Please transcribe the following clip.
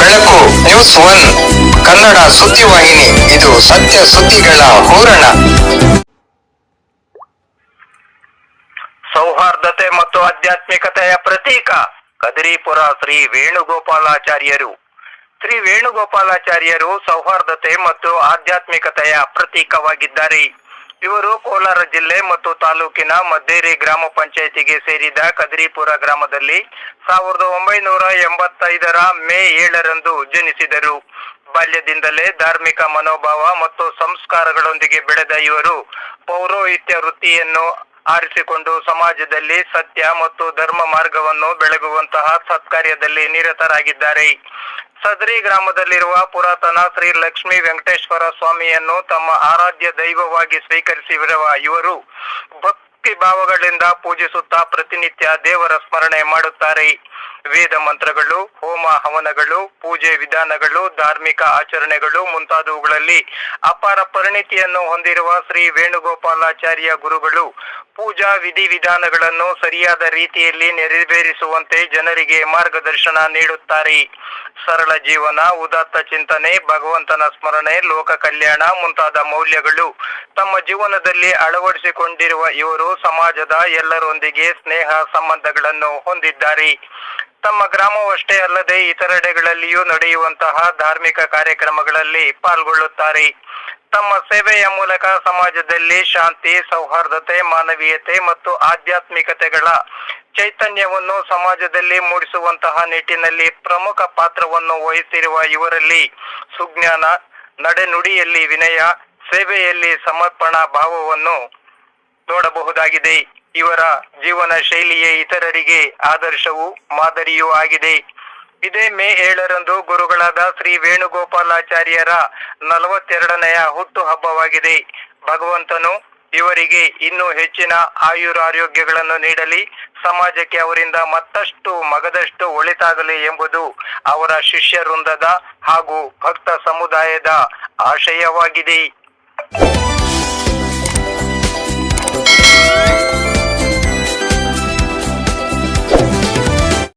ಬೆಳಕು news one Kannada ಸುದ್ದಿವಾಹಿನಿ. ಇದು ಸತ್ಯ ಸುದ್ದಿಗಳ ಹೂರಣ. ಸೌಹಾರ್ದತೆ ಮತ್ತು ಆಧ್ಯಾತ್ಮಿಕತೆಯ ಪ್ರತೀಕ ಕದಿರಿಪುರ ಶ್ರೀ ವೇಣುಗೋಪಾಲಾಚಾರ್ಯರು. ಶ್ರೀ ವೇಣುಗೋಪಾಲಾಚಾರ್ಯರು ಸೌಹಾರ್ದತೆ ಮತ್ತು ಆಧ್ಯಾತ್ಮಿಕತೆಯ ಪ್ರತೀಕವಾಗಿದ್ದಾರೆ. ಇವರು ಕೋಲಾರ ಜಿಲ್ಲೆ ಮತ್ತು ತಾಲೂಕಿನ ಮದ್ದೇರಿ ಗ್ರಾಮ ಪಂಚಾಯಿತಿಗೆ ಸೇರಿದ ಕದಿರಿಪುರ ಗ್ರಾಮದಲ್ಲಿ 1985 ಮೇ 7 ಜನಿಸಿದರು. ಬಾಲ್ಯದಿಂದಲೇ ಧಾರ್ಮಿಕ ಮನೋಭಾವ ಮತ್ತು ಸಂಸ್ಕಾರಗಳೊಂದಿಗೆ ಬೆಳೆದ ಇವರು ಪೌರೋಹಿತ್ಯ ವೃತ್ತಿಯನ್ನು ಆರಿಸಿಕೊಂಡು ಸಮಾಜದಲ್ಲಿ ಸತ್ಯ ಮತ್ತು ಧರ್ಮ ಮಾರ್ಗವನ್ನು ಬೆಳಗುವಂತಹ ಸತ್ಕಾರ್ಯದಲ್ಲಿ ನಿರತರಾಗಿದ್ದಾರೆ. ಸದರಿ ಗ್ರಾಮದಲ್ಲಿರುವ ಪುರಾತನ ಶ್ರೀ ಲಕ್ಷ್ಮೀ ವೆಂಕಟೇಶ್ವರ ಸ್ವಾಮಿಯನ್ನು ತಮ್ಮ ಆರಾಧ್ಯ ದೈವವಾಗಿ ಸ್ವೀಕರಿಸಿರುವ ಇವರು ಭಕ್ತಿ ಭಾವಗಳಿಂದ ಪೂಜಿಸುತ್ತಾ ಪ್ರತಿನಿತ್ಯ ದೇವರ ಸ್ಮರಣೆ ಮಾಡುತ್ತಾರೆ. ವೇದ ಮಂತ್ರಗಳು, ಹೋಮ ಹವನಗಳು, ಪೂಜೆ ವಿಧಾನಗಳು, ಧಾರ್ಮಿಕ ಆಚರಣೆಗಳು ಮುಂತಾದವುಗಳಲ್ಲಿ ಅಪಾರ ಪರಿಣಿತಿಯನ್ನು ಹೊಂದಿರುವ ಶ್ರೀ ವೇಣುಗೋಪಾಲಾಚಾರ್ಯ ಗುರುಗಳು ಪೂಜಾ ವಿಧಿವಿಧಾನಗಳನ್ನು ಸರಿಯಾದ ರೀತಿಯಲ್ಲಿ ನೆರವೇರಿಸುವಂತೆ ಜನರಿಗೆ ಮಾರ್ಗದರ್ಶನ ನೀಡುತ್ತಾರೆ. ಸರಳ ಜೀವನ, ಉದಾತ್ತ ಚಿಂತನೆ, ಭಗವಂತನ ಸ್ಮರಣೆ, ಲೋಕ ಕಲ್ಯಾಣ ಮುಂತಾದ ಮೌಲ್ಯಗಳು ತಮ್ಮ ಜೀವನದಲ್ಲಿ ಅಳವಡಿಸಿಕೊಂಡಿರುವ ಇವರು ಸಮಾಜದ ಎಲ್ಲರೊಂದಿಗೆ ಸ್ನೇಹ ಸಂಬಂಧಗಳನ್ನು ಹೊಂದಿದ್ದಾರೆ. ತಮ್ಮ ಗ್ರಾಮವಷ್ಟೇ ಅಲ್ಲದೆ ಇತರೆಡೆಗಳಲ್ಲಿಯೂ ನಡೆಯುವಂತಹ ಧಾರ್ಮಿಕ ಕಾರ್ಯಕ್ರಮಗಳಲ್ಲಿ ಪಾಲ್ಗೊಳ್ಳುತ್ತಾರೆ. ತಮ್ಮ ಸೇವೆಯ ಮೂಲಕ ಸಮಾಜದಲ್ಲಿ ಶಾಂತಿ, ಸೌಹಾರ್ದತೆ, ಮಾನವೀಯತೆ ಮತ್ತು ಆಧ್ಯಾತ್ಮಿಕತೆಗಳ ಚೈತನ್ಯವನ್ನು ಸಮಾಜದಲ್ಲಿ ಮೂಡಿಸುವಂತಹ ನಿಟ್ಟಿನಲ್ಲಿ ಪ್ರಮುಖ ಪಾತ್ರವನ್ನು ವಹಿಸಿರುವ ಇವರಲ್ಲಿ ಸುಜ್ಞಾನ, ನಡೆನುಡಿಯಲ್ಲಿ ವಿನಯ, ಸೇವೆಯಲ್ಲಿ ಸಮರ್ಪಣಾ ಭಾವವನ್ನು ನೋಡಬಹುದಾಗಿದೆ. ಇವರ ಜೀವನ ಶೈಲಿಯೇ ಇತರರಿಗೆ ಆದರ್ಶವೂ ಮಾದರಿಯೂ ಆಗಿದೆ. ಇದೇ ಮೇ 7 ಗುರುಗಳಾದ ಶ್ರೀ ವೇಣುಗೋಪಾಲಾಚಾರ್ಯರ 42ನೆಯ ಹುಟ್ಟು ಹಬ್ಬವಾಗಿದೆ. ಭಗವಂತನು ಇವರಿಗೆ ಇನ್ನೂ ಹೆಚ್ಚಿನ ಆಯುರಾರೋಗ್ಯಗಳನ್ನು ನೀಡಲಿ, ಸಮಾಜಕ್ಕೆ ಅವರಿಂದ ಮತ್ತಷ್ಟು ಮಗದಷ್ಟು ಒಳಿತಾಗಲಿ ಎಂಬುದು ಅವರ ಶಿಷ್ಯ ವೃಂದದ ಹಾಗೂ ಭಕ್ತ ಸಮುದಾಯದ ಆಶಯವಾಗಿದೆ.